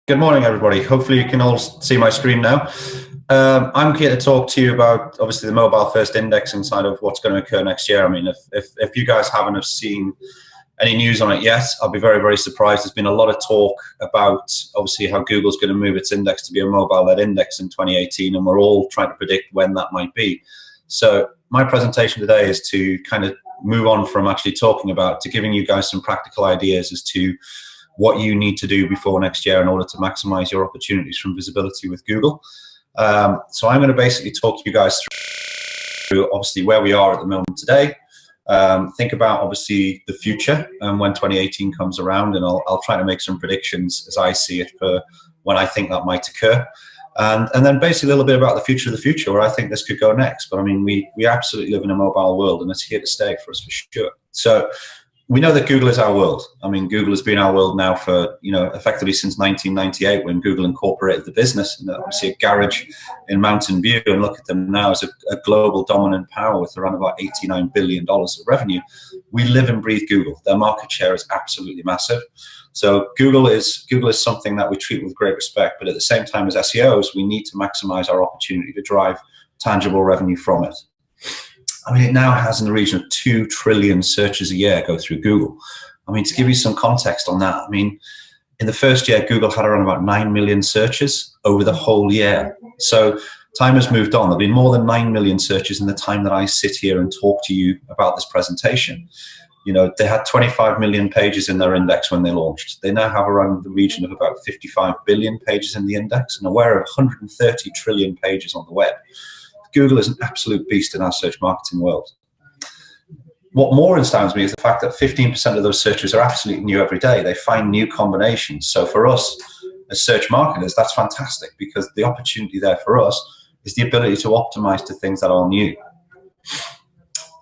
Good morning, everybody. Hopefully you can all see my screen now. I'm here to talk to you about, obviously, the mobile first indexing side of what's going to occur next year. I mean, if you guys haven't have seen any news on it yet, I'll be very, very surprised. There's been a lot of talk about, obviously, how Google's going to move its index to be a mobile-led index in 2018, and we're all trying to predict when that might be. So my presentation today is to kind of move on from actually talking about to giving you guys some practical ideas as to what you need to do before next year in order to maximize your opportunities from visibility with Google. So I'm going to basically talk you guys through obviously where we are at the moment today. Think about obviously the future and when 2018 comes around, and I'll try to make some predictions as I see it for when I think that might occur. And then basically a little bit about the future of the future, where I think this could go next. But I mean, we absolutely live in a mobile world, and it's here to stay for us for sure. So we know that Google is our world. I mean, Google has been our world now for, effectively since 1998 when Google incorporated the business. And obviously a garage in Mountain View, and look at them now as a global dominant power with around about $89 billion of revenue. We live and breathe Google. Their market share is absolutely massive. So Google is something that we treat with great respect, but at the same time as SEOs, we need to maximize our opportunity to drive tangible revenue from it. I mean, it now has in the region of 2 trillion searches a year go through Google. I mean, to give you some context on that, I mean, in the first year, Google had around about 9 million searches over the whole year. So time has moved on. There'll be more than 9 million searches in the time that I sit here and talk to you about this presentation. They had 25 million pages in their index when they launched. They now have around the region of about 55 billion pages in the index and aware of 130 trillion pages on the web. Google is an absolute beast in our search marketing world. What more astounds me is the fact that 15% of those searches are absolutely new every day. They find new combinations. So for us as search marketers, that's fantastic, because the opportunity there for us is the ability to optimize to things that are new.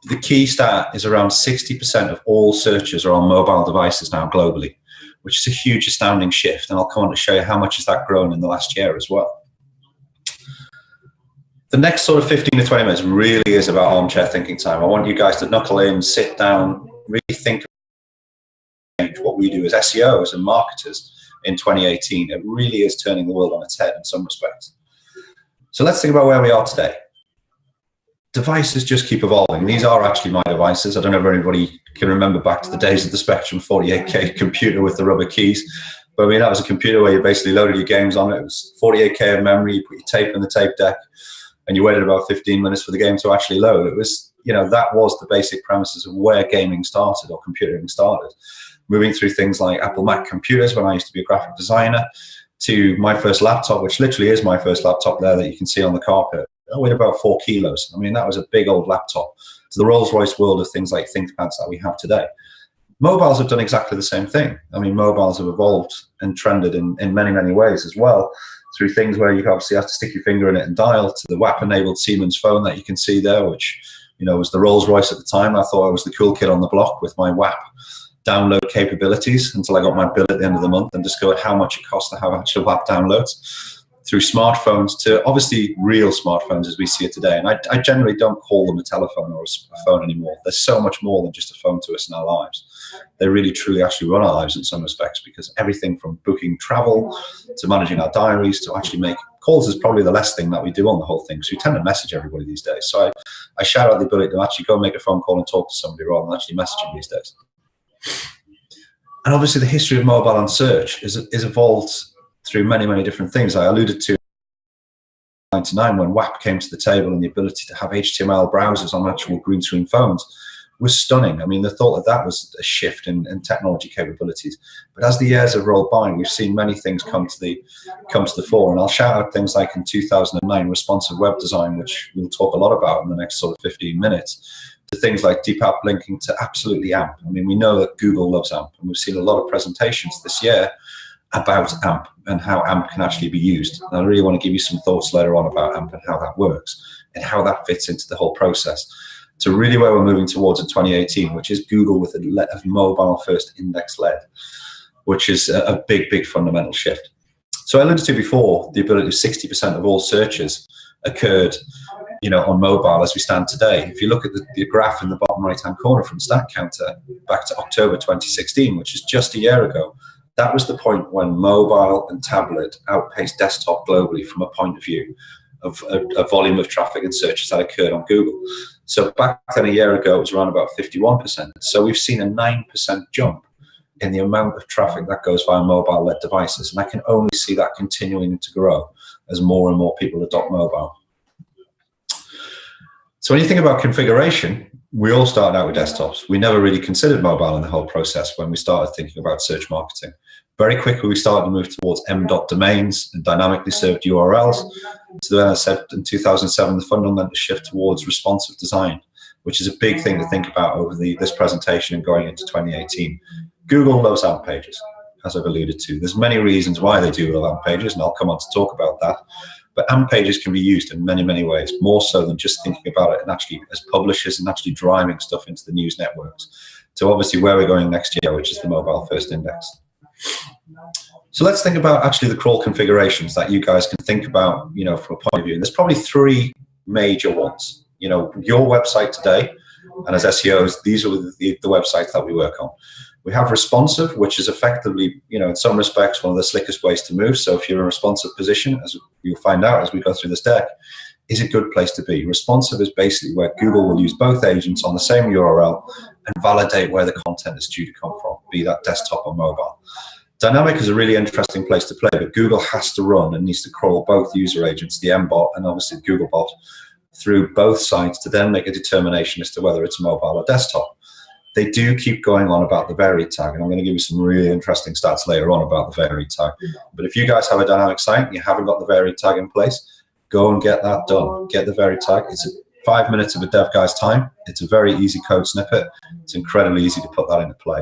The key stat is around 60% of all searches are on mobile devices now globally, which is a huge, astounding shift. And I'll come on to show you how much has that grown in the last year as well. The next sort of 15 to 20 minutes really is about armchair thinking time. I want you guys to knuckle in, sit down, really think about what we do as SEOs and marketers in 2018. It really is turning the world on its head in some respects. So let's think about where we are today. Devices just keep evolving. These are actually my devices. I don't know if anybody can remember back to the days of the Spectrum 48K computer with the rubber keys. But I mean, that was a computer where you basically loaded your games on it. It was 48K of memory. You put your tape in the tape deck, and you waited about 15 minutes for the game to actually load. It was, that was the basic premises of where gaming started or computing started. Moving through things like Apple Mac computers when I used to be a graphic designer, to my first laptop, which literally is my first laptop there that you can see on the carpet. It weighed about 4 kilos. I mean, that was a big old laptop. To the Rolls-Royce world of things like ThinkPads that we have today. Mobiles have done exactly the same thing. I mean, mobiles have evolved and trended in many, many ways as well, through things where you obviously have to stick your finger in it and dial, to the WAP-enabled Siemens phone that you can see there, which, was the Rolls-Royce at the time. I thought I was the cool kid on the block with my WAP download capabilities until I got my bill at the end of the month and discovered how much it costs to have actual WAP downloads. Through smartphones to obviously real smartphones as we see it today. And I generally don't call them a telephone or a phone anymore. They're so much more than just a phone to us in our lives. They really, truly actually run our lives in some respects, because everything from booking travel to managing our diaries to actually make calls is probably the less thing that we do on the whole thing. So we tend to message everybody these days. So I shout out the ability to actually go and make a phone call and talk to somebody rather than actually messaging these days. And obviously the history of mobile and search is evolved through many, many different things. I alluded to 1999 when WAP came to the table, and the ability to have HTML browsers on actual green screen phones was stunning. I mean, the thought that was a shift in technology capabilities. But as the years have rolled by, we've seen many things come to the fore. And I'll shout out things like in 2009, responsive web design, which we'll talk a lot about in the next sort of 15 minutes, to things like deep app linking, to absolutely AMP. I mean, we know that Google loves AMP, and we've seen a lot of presentations this year about AMP and how AMP can actually be used. And I really want to give you some thoughts later on about AMP and how that works and how that fits into the whole process to really where we're moving towards in 2018, which is Google with a mobile first index led, which is a big, big fundamental shift. So I alluded to before, the ability of 60% of all searches occurred on mobile as we stand today. If you look at the graph in the bottom right-hand corner from StatCounter back to October 2016, which is just a year ago, That was the point when mobile and tablet outpaced desktop globally from a point of view of a volume of traffic and searches that occurred on Google. So back then, a year ago, it was around about 51%. So we've seen a 9% jump in the amount of traffic that goes via mobile-led devices. And I can only see that continuing to grow as more and more people adopt mobile. So when you think about configuration, we all started out with desktops. We never really considered mobile in the whole process when we started thinking about search marketing. Very quickly, we started to move towards m.domains and dynamically served URLs. So then I said in 2007, the fundamental shift towards responsive design, which is a big thing to think about over this presentation and going into 2018. Google loves AMP pages, as I've alluded to. There's many reasons why they do love AMP pages, and I'll come on to talk about that. But AMP pages can be used in many, many ways, more so than just thinking about it and actually as publishers and actually driving stuff into the news networks. So obviously where we're going next year, which is the mobile first index. So let's think about actually the crawl configurations that you guys can think about, you know, from a point of view. And there's probably three major ones. You know, your website today, and as SEOs, these are the websites that we work on. We have responsive, which is effectively, you know, in some respects, one of the slickest ways to move. So if you're in a responsive position, as you'll find out as we go through this deck, is a good place to be. Responsive is basically where Google will use both agents on the same URL and validate where the content is due to come from, be that desktop or mobile. Dynamic is a really interesting place to play, but Google has to run and needs to crawl both user agents, the mbot and obviously the Googlebot, through both sites to then make a determination as to whether it's mobile or desktop. They do keep going on about the varied tag, and I'm going to give you some really interesting stats later on about the varied tag. But if you guys have a dynamic site and you haven't got the varied tag in place, go and get that done. Get the varied tag. It's 5 minutes of a dev guy's time. It's a very easy code snippet. It's incredibly easy to put that into play.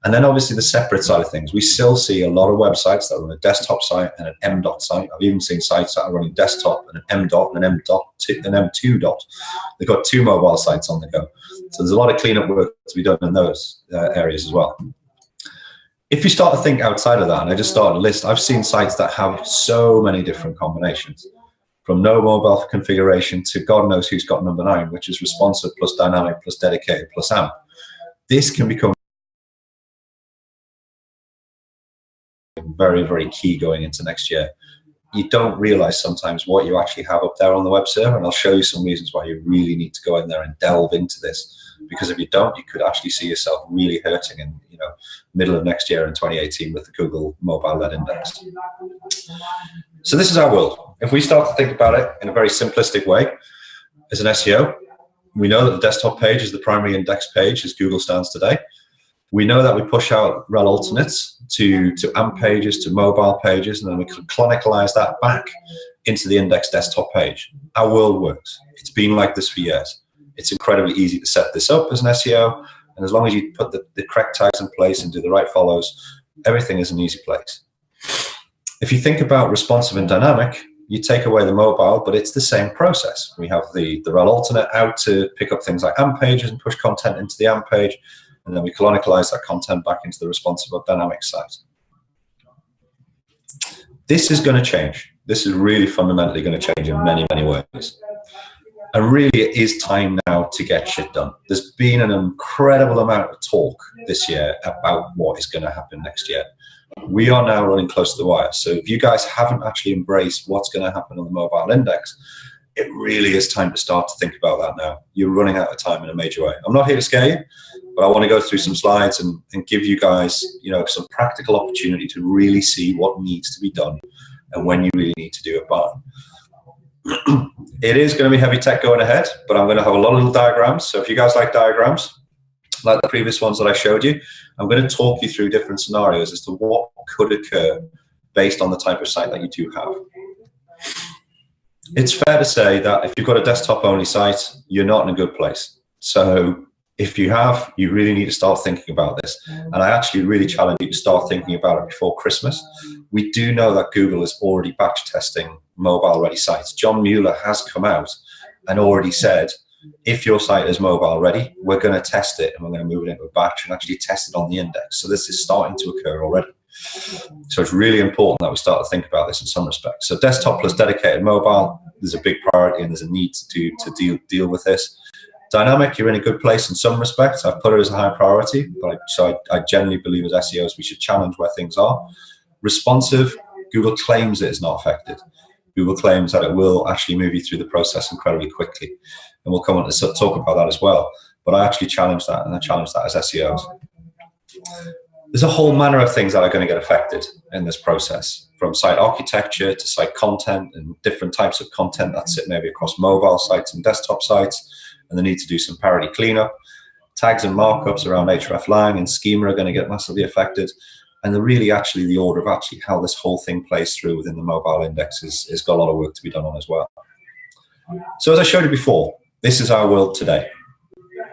And then obviously the separate side of things. We still see a lot of websites that run a desktop site and an m.dot site. I've even seen sites that are running desktop and an m.dot and an m2 dot. They've got two mobile sites on the go. So there's a lot of cleanup work to be done in those areas as well. If you start to think outside of that, and I just started a list, I've seen sites that have so many different combinations, from no mobile configuration to God knows who's got number 9, which is responsive plus dynamic plus dedicated plus AMP. This can become very, very key going into next year. You don't realize sometimes what you actually have up there on the web server, and I'll show you some reasons why you really need to go in there and delve into this, because if you don't, you could actually see yourself really hurting in, you know, middle of next year in 2018 with the Google mobile-led index. So this is our world. If we start to think about it in a very simplistic way, as an SEO, we know that the desktop page is the primary index page as Google stands today. We know that we push out rel alternates to AMP pages, to mobile pages, and then we can canonicalize that back into the index desktop page. Our world works. It's been like this for years. It's incredibly easy to set this up as an SEO, and as long as you put the correct tags in place and do the right follows, everything is an easy place. If you think about responsive and dynamic, you take away the mobile, but it's the same process. We have the rel alternate out to pick up things like AMP pages and push content into the AMP page, and then we canonicalize that content back into the responsive or dynamic site. This is going to change. This is really fundamentally going to change in many, many ways. And really, it is time now to get shit done. There's been an incredible amount of talk this year about what is going to happen next year. We are now running close to the wire. So if you guys haven't actually embraced what's going to happen on the mobile index, it really is time to start to think about that now. You're running out of time in a major way. I'm not here to scare you, but I want to go through some slides and give you guys, you know, some practical opportunity to really see what needs to be done and when you really need to do it by. It is going to be heavy tech going ahead, but I'm going to have a lot of little diagrams. So if you guys like diagrams, like the previous ones that I showed you, I'm going to talk you through different scenarios as to what could occur based on the type of site that you do have. It's fair to say that if you've got a desktop-only site, you're not in a good place. So if you have, you really need to start thinking about this. And I actually really challenge you to start thinking about it before Christmas. We do know that Google is already batch testing mobile-ready sites. Jon Myers has come out and already said, if your site is mobile-ready, we're going to test it and we're going to move it into a batch and actually test it on the index. So this is starting to occur already. So it's really important that we start to think about this in some respects. So desktop plus dedicated mobile, there's a big priority and there's a need to deal with this. Dynamic, you're in a good place in some respects. I've put it as a high priority, but I generally believe as SEOs we should challenge where things are. Responsive, Google claims it is not affected. Google claims that it will actually move you through the process incredibly quickly. And we'll come on to talk about that as well. But I actually challenge that, and I challenge that as SEOs. There's a whole manner of things that are going to get affected in this process, from site architecture to site content and different types of content that sit maybe across mobile sites and desktop sites, and the need to do some parity cleanup. Tags and markups around Hreflang and schema are going to get massively affected. And the order of actually how this whole thing plays through within the mobile index has got a lot of work to be done on as well. So as I showed you before, this is our world today.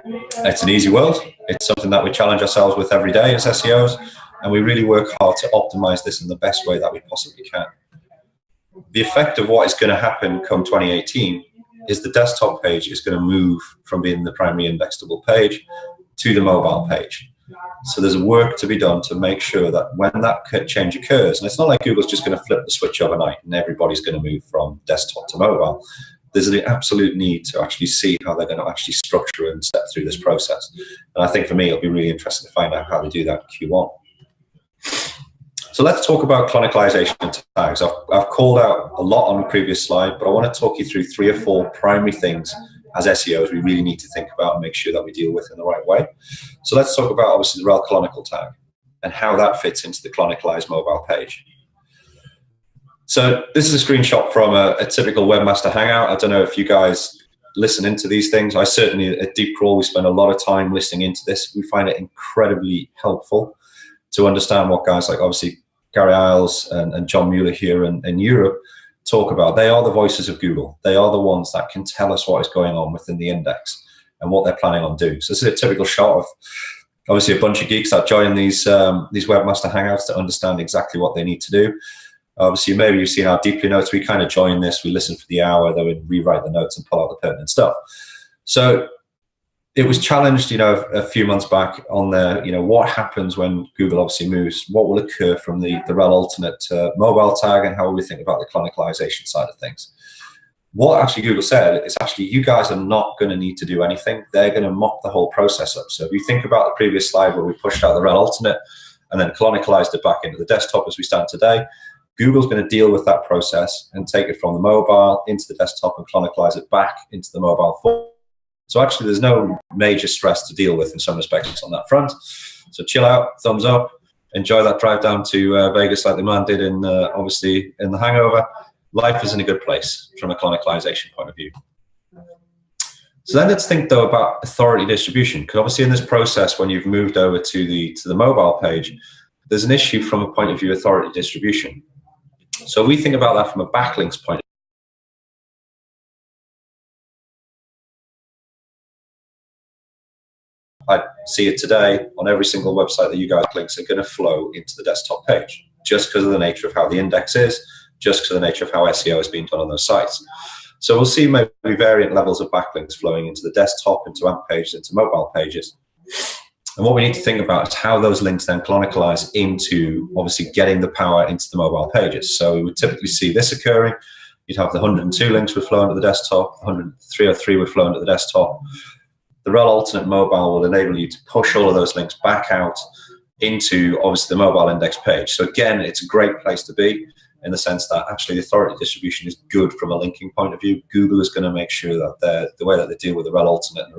It's an easy world. It's something that we challenge ourselves with every day as SEOs, and we really work hard to optimize this in the best way that we possibly can. The effect of what is going to happen come 2018 is the desktop page is going to move from being the primary indexable page to the mobile page. So there's work to be done to make sure that when that change occurs, and it's not like Google's just going to flip the switch overnight and everybody's going to move from desktop to mobile. There's an absolute need to actually see how they're going to actually structure and step through this process. And I think for me, it'll be really interesting to find out how they do that in Q1. So let's talk about canonicalization and tags. I've called out a lot on the previous slide, but I want to talk you through 3 or 4 primary things as SEOs we really need to think about and make sure that we deal with in the right way. So let's talk about obviously the rel canonical tag and how that fits into the canonicalized mobile page. So this is a screenshot from a typical webmaster hangout. I don't know if you guys listen into these things. I certainly at DeepCrawl, we spend a lot of time listening into this. We find it incredibly helpful to understand what guys like obviously Gary Isles and Jon Myers here in Europe talk about. They are the voices of Google. They are the ones that can tell us what is going on within the index and what they're planning on doing. So this is a typical shot of obviously a bunch of geeks that join these webmaster hangouts to understand exactly what they need to do. Obviously, maybe you've seen our deeply notes. We kind of join this. We listen for the hour, then we rewrite the notes and pull out the pertinent stuff. So it was challenged, a few months back on what happens when Google obviously moves, what will occur from the rel alternate mobile tag, and how will we think about the canonicalization side of things. What actually Google said is actually you guys are not going to need to do anything. They're going to mop the whole process up. So if you think about the previous slide where we pushed out the rel alternate and then canonicalized it back into the desktop as we stand today, Google's going to deal with that process and take it from the mobile into the desktop and canonicalize it back into the mobile form. So actually there's no major stress to deal with in some respects on that front. So chill out, thumbs up, enjoy that drive down to Vegas like the man did in obviously in The Hangover. Life is in a good place from a canonicalization point of view. So then let's think though about authority distribution, because obviously in this process when you've moved over to the mobile page, there's an issue from a point of view authority distribution. So if we think about that from a backlinks point, I see it today on every single website that you guys links are going to flow into the desktop page, just because of the nature of how the index is, just because of the nature of how SEO is being done on those sites. So we'll see maybe variant levels of backlinks flowing into the desktop, into AMP pages, into mobile pages. And what we need to think about is how those links then canonicalize into obviously getting the power into the mobile pages. So we would typically see this occurring. You'd have the 102 links would flow into the desktop, 303 would flow into the desktop. The rel alternate mobile will enable you to push all of those links back out into obviously the mobile index page. So again, it's a great place to be in the sense that actually the authority distribution is good from a linking point of view. Google is going to make sure that the way that they deal with the rel alternate and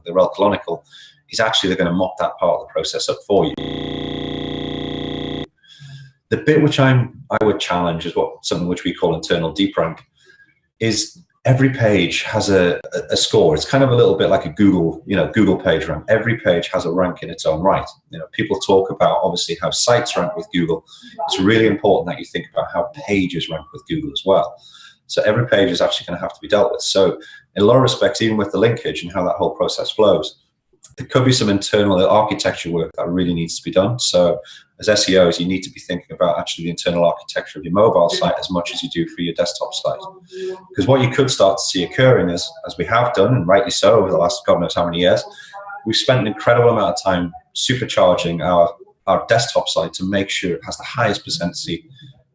the rel canonical is actually they're going to mop that part of the process up for you. The bit which I would challenge is something which we call internal DeepRank, is every page has a score. It's kind of a little bit like a Google page rank. Every page has a rank in its own right. People talk about obviously how sites rank with Google. It's really important that you think about how pages rank with Google as well. So every page is actually going to have to be dealt with. So in a lot of respects, even with the linkage and how that whole process flows, there could be some internal architecture work that really needs to be done. So as SEOs, you need to be thinking about actually the internal architecture of your mobile site as much as you do for your desktop site. Because what you could start to see occurring is, as we have done, and rightly so over the last God knows how many years, we've spent an incredible amount of time supercharging our desktop site to make sure it has the highest percentage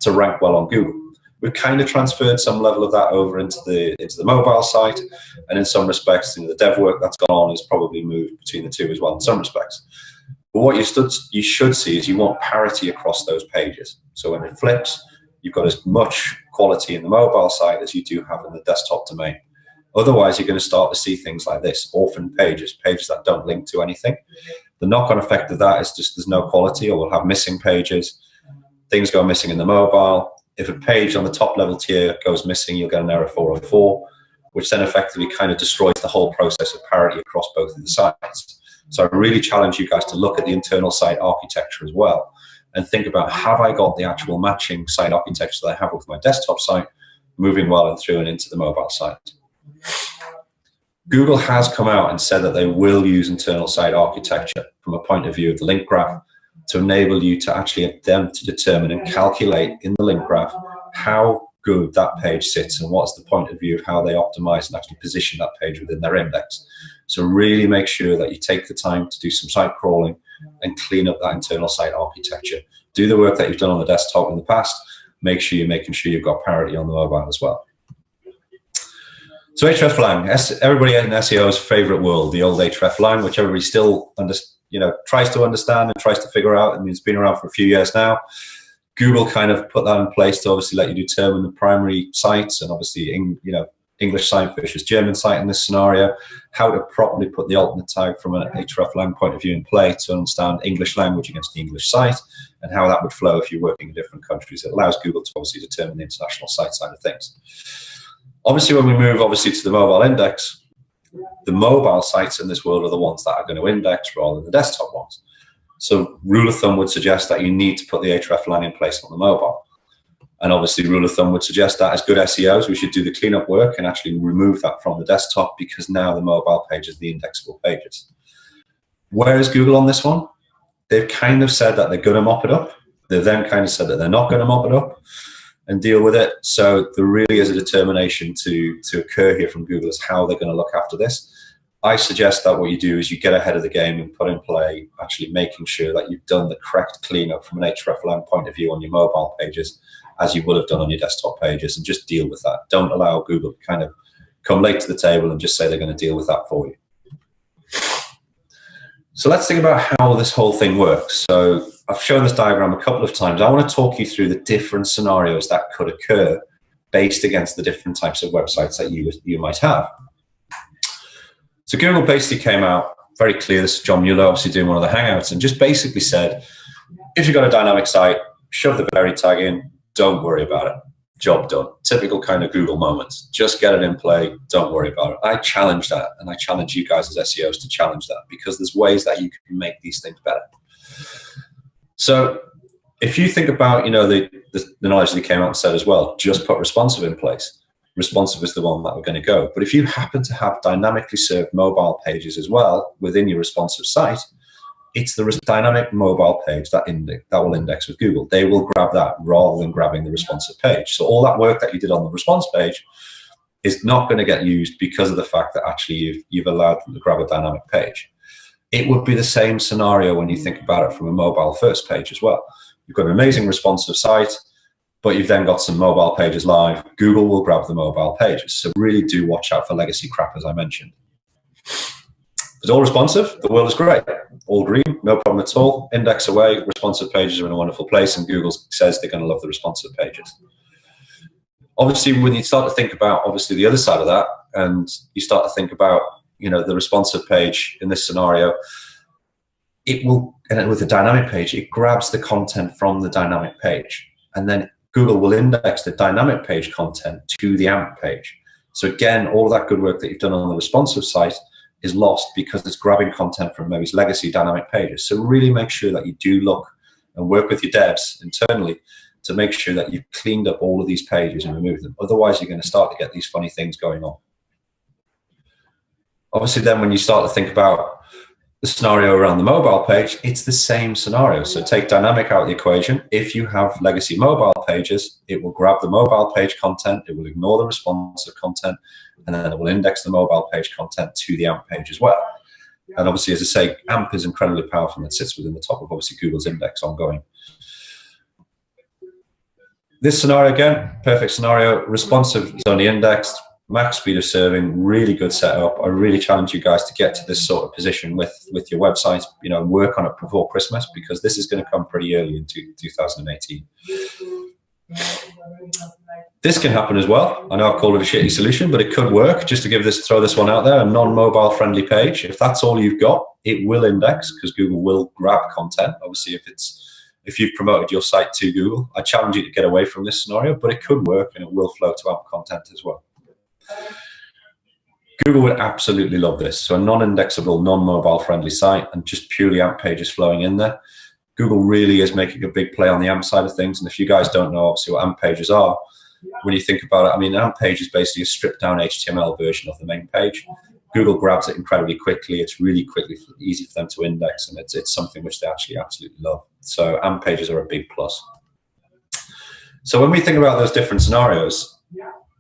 to rank well on Google. We've kind of transferred some level of that over into the mobile site, and in some respects, the dev work that's gone on is probably moved between the two as well in some respects. But what you should see is you want parity across those pages. So when it flips, you've got as much quality in the mobile site as you do have in the desktop domain. Otherwise, you're going to start to see things like this, orphan pages, pages that don't link to anything. The knock-on effect of that is just there's no quality, or we'll have missing pages. Things go missing in the mobile. If a page on the top level tier goes missing, you'll get an error 404, which then effectively kind of destroys the whole process of parity across both of the sites. So I really challenge you guys to look at the internal site architecture as well and think about, have I got the actual matching site architecture that I have with my desktop site moving well and through and into the mobile site? Google has come out and said that they will use internal site architecture from a point of view of the link graph to enable you to actually attempt to determine and calculate in the link graph how good that page sits and what's the point of view of how they optimize and actually position that page within their index. So really make sure that you take the time to do some site crawling and clean up that internal site architecture. Do the work that you've done on the desktop in the past. Make sure you're making sure you've got parity on the mobile as well. So Hreflang, everybody in SEO's favorite world, the old Hreflang, which everybody still tries to understand and tries to figure out. I mean, it's been around for a few years now. Google kind of put that in place to obviously let you determine the primary sites, and obviously, English site versus German site in this scenario, how to properly put the alternate tag from an Hreflang point of view in play to understand English language against the English site, and how that would flow if you're working in different countries. It allows Google to obviously determine the international site side of things. Obviously, when we move to the mobile index, the mobile sites in this world are the ones that are going to index rather than the desktop ones. So rule of thumb would suggest that you need to put the Hreflang in place on the mobile. And obviously, rule of thumb would suggest that as good SEOs, we should do the cleanup work and actually remove that from the desktop, because now the mobile pages are the indexable pages. Where is Google on this one? They've kind of said that they're going to mop it up. They've then kind of said that they're not going to mop it up and deal with it. So there really is a determination to occur here from Google as how they're going to look after this. I suggest that what you do is you get ahead of the game and put in play actually making sure that you've done the correct cleanup from an Hreflang point of view on your mobile pages, as you would have done on your desktop pages, and just deal with that. Don't allow Google to kind of come late to the table and just say they're going to deal with that for you. So let's think about how this whole thing works. So I've shown this diagram a couple of times. I want to talk you through the different scenarios that could occur based against the different types of websites that you might have. So Google basically came out very clear. This is Jon Myers, obviously doing one of the Hangouts, and just basically said, if you've got a dynamic site, shove the vary tag in, don't worry about it. Job done. Typical kind of Google moments. Just get it in play, don't worry about it. I challenge that, and I challenge you guys as SEOs to challenge that, because there's ways that you can make these things better. So if you think about, the knowledge that came out and said as well, just put responsive in place. Responsive is the one that we're going to go. But if you happen to have dynamically served mobile pages as well within your responsive site, it's the dynamic mobile page that will index with Google. They will grab that rather than grabbing the responsive page. So all that work that you did on the response page is not going to get used because of the fact that actually you've allowed them to grab a dynamic page. It would be the same scenario when you think about it from a mobile first page as well. You've got an amazing responsive site, but you've then got some mobile pages live. Google will grab the mobile pages. So really do watch out for legacy crap, as I mentioned. If it's all responsive, the world is great. All green, no problem at all. Index away, responsive pages are in a wonderful place, and Google says they're going to love the responsive pages. Obviously, when you start to think about, obviously, the other side of that, and you start to think about, the responsive page in this scenario, it will, and with the dynamic page, it grabs the content from the dynamic page, and then Google will index the dynamic page content to the AMP page. So again, all of that good work that you've done on the responsive site is lost because it's grabbing content from maybe legacy dynamic pages. So really make sure that you do look and work with your devs internally to make sure that you've cleaned up all of these pages and removed them. Otherwise, you're going to start to get these funny things going on. Obviously, then when you start to think about the scenario around the mobile page, it's the same scenario. So take dynamic out of the equation. If you have legacy mobile pages, it will grab the mobile page content, it will ignore the responsive content, and then it will index the mobile page content to the AMP page as well. And obviously, as I say, AMP is incredibly powerful and it sits within the top of obviously Google's index ongoing. This scenario again, perfect scenario. Responsive is only indexed, max speed of serving, really good setup. I really challenge you guys to get to this sort of position with your website. You know, work on it before Christmas, because this is going to come pretty early in 2018. This can happen as well. I know I've called it a shitty solution, but it could work. Just to throw this one out there, a non-mobile friendly page. If that's all you've got, it will index, because Google will grab content. Obviously, if you've promoted your site to Google, I challenge you to get away from this scenario, but it could work and it will flow to AMP content as well. Google would absolutely love this. So a non-indexable, non-mobile friendly site and just purely AMP pages flowing in there. Google really is making a big play on the AMP side of things. And if you guys don't know obviously what AMP pages are, when you think about it, I mean, an AMP page is basically a stripped down HTML version of the main page. Google grabs it incredibly quickly. It's really easy for them to index, and it's something which they actually absolutely love. So AMP pages are a big plus. So when we think about those different scenarios,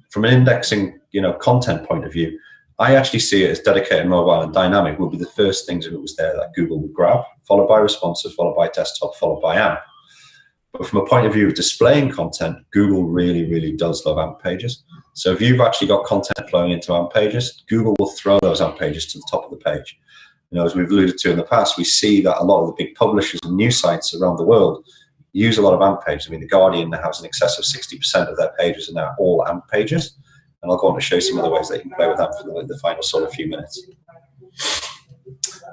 from an indexing, content point of view, I actually see it as dedicated mobile and dynamic will be the first things if it was there that Google would grab, followed by responsive, followed by desktop, followed by AMP. But from a point of view of displaying content, Google really does love AMP pages. So if you've actually got content flowing into AMP pages, Google will throw those AMP pages to the top of the page. As we've alluded to in the past, we see that a lot of the big publishers and news sites around the world use a lot of AMP pages. I mean, The Guardian has in excess of 60% of their pages are now all AMP pages. And I'll go on to show you some other ways that you can play with AMP for the final sort of few minutes.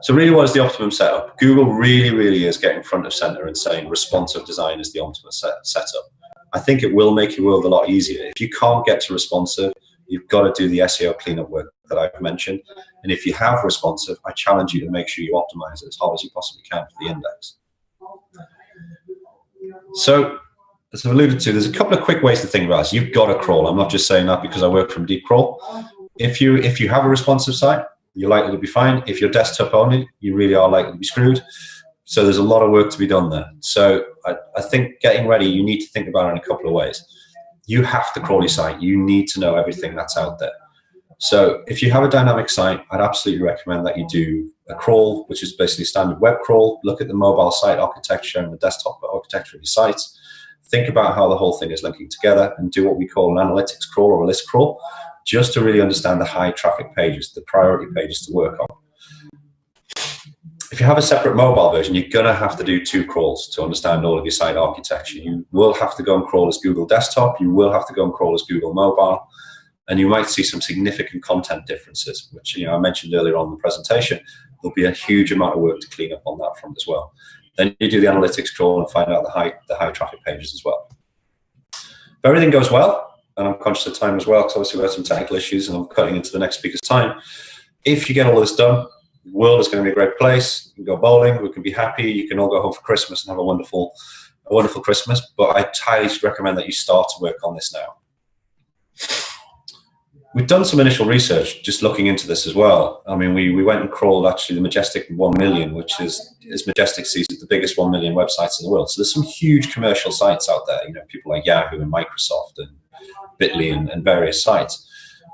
So really, what is the optimum setup? Google really is getting front of center and saying responsive design is the optimum setup. I think it will make your world a lot easier. If you can't get to responsive, you've got to do the SEO cleanup work that I've mentioned. And if you have responsive, I challenge you to make sure you optimize it as hard as you possibly can for the index. So, as I've alluded to, there's a couple of quick ways to think about this. You've got to crawl. I'm not just saying that because I work from DeepCrawl. If you have a responsive site, you're likely to be fine. If you're desktop only, you really are likely to be screwed. So there's a lot of work to be done there. So I think getting ready, you need to think about it in a couple of ways. You have to crawl your site. You need to know everything that's out there. So if you have a dynamic site, I'd absolutely recommend that you do a crawl, which is basically standard web crawl. Look at the mobile site architecture and the desktop architecture of your sites. Think about how the whole thing is linking together and do what we call an analytics crawl or a list crawl, just to really understand the high traffic pages, the priority pages to work on. If you have a separate mobile version, you're going to have to do 2 crawls to understand all of your site architecture. You will have to go and crawl as Google Desktop. You will have to go and crawl as Google Mobile. And you might see some significant content differences, which I mentioned earlier on in the presentation. There'll be a huge amount of work to clean up on that front as well. Then you do the analytics crawl and find out the high traffic pages as well. If everything goes well, and I'm conscious of time as well, because obviously we have some technical issues and I'm cutting into the next speaker's time. If you get all of this done, the world is going to be a great place. You can go bowling, we can be happy, you can all go home for Christmas and have a wonderful Christmas. But I highly recommend that you start to work on this now. We've done some initial research just looking into this as well. I mean, we went and crawled actually the Majestic 1 million, which is Majestic sees as the biggest 1 million websites in the world. So there's some huge commercial sites out there, people like Yahoo and Microsoft and Bitly and various sites.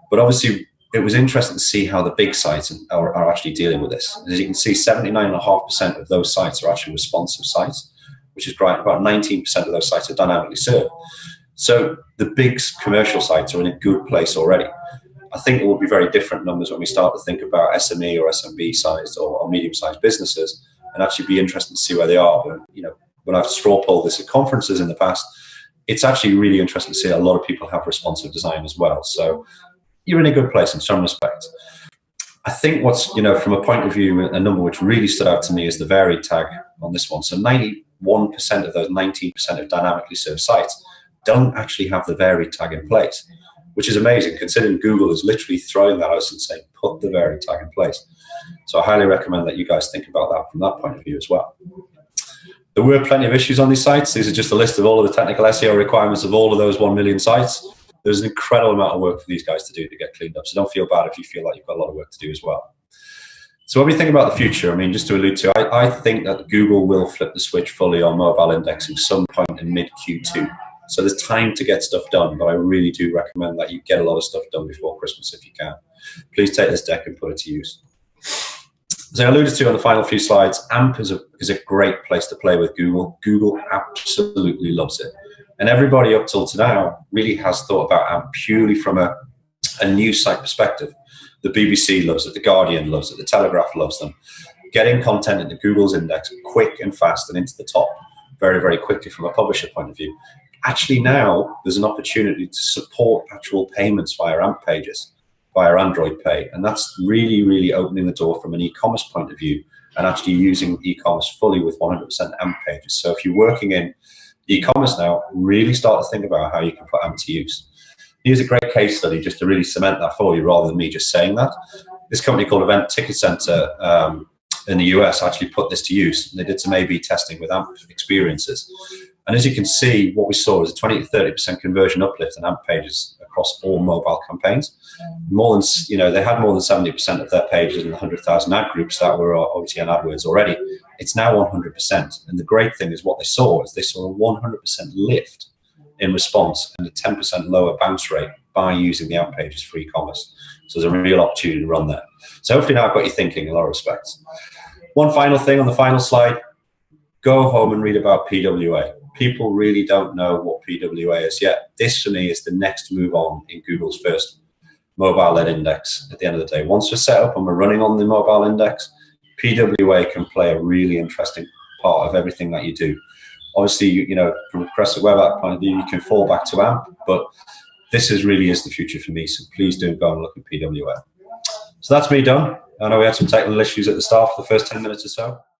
But obviously, it was interesting to see how the big sites are actually dealing with this. As you can see, 79.5% of those sites are actually responsive sites, which is great. About 19% of those sites are dynamically served. So the big commercial sites are in a good place already. I think it will be very different numbers when we start to think about SME or SMB sized or medium-sized businesses, and actually be interested to see where they are. But, when I've straw polled this at conferences in the past, it's actually really interesting to see a lot of people have responsive design as well. So you're in a good place in some respects. I think what's, from a point of view, a number which really stood out to me is the varied tag on this one. So 91% of those 19% of dynamically served sites don't actually have the varied tag in place, which is amazing considering Google is literally throwing that out and saying, put the varied tag in place. So I highly recommend that you guys think about that from that point of view as well. There were plenty of issues on these sites. These are just a list of all of the technical SEO requirements of all of those 1 million sites. There's an incredible amount of work for these guys to do to get cleaned up. So don't feel bad if you feel like you've got a lot of work to do as well. So when we think about the future, I mean, just to allude to, I think that Google will flip the switch fully on mobile indexing some point in mid Q2. So there's time to get stuff done, but I really do recommend that you get a lot of stuff done before Christmas if you can. Please take this deck and put it to use. As I alluded to on the final few slides, AMP is a great place to play with Google. Google absolutely loves it. And everybody up till now really has thought about AMP purely from a news site perspective. The BBC loves it, The Guardian loves it, The Telegraph loves them. Getting content into Google's index quick and fast and into the top very, very quickly from a publisher point of view. Actually now, there's an opportunity to support actual payments via AMP pages, via Android Pay. And that's really, really opening the door from an e-commerce point of view and actually using e-commerce fully with 100% AMP pages. So if you're working in e-commerce now, really start to think about how you can put AMP to use. Here's a great case study just to really cement that for you rather than me just saying that. This company called Event Ticket Center in the US actually put this to use. They did some A/B testing with AMP experiences. And as you can see, what we saw was a 20 to 30% conversion uplift in AMP pages across all mobile campaigns. More than, they had more than 70% of their pages in the 100,000 ad groups that were obviously on AdWords already. It's now 100%. And the great thing is what they saw is they saw a 100% lift in response and a 10% lower bounce rate by using the AMP pages for e-commerce. So there's a real opportunity to run there. So hopefully now I've got you thinking in a lot of respects. One final thing on the final slide, go home and read about PWA. People really don't know what PWA is yet. This for me is the next move on in Google's first mobile-led index at the end of the day. Once we're set up and we're running on the mobile index, PWA can play a really interesting part of everything that you do. Obviously, from a progressive web app point of view, you can fall back to AMP, but this really is the future for me. So please do go and look at PWA. So that's me done. I know we had some technical issues at the start for the first 10 minutes or so.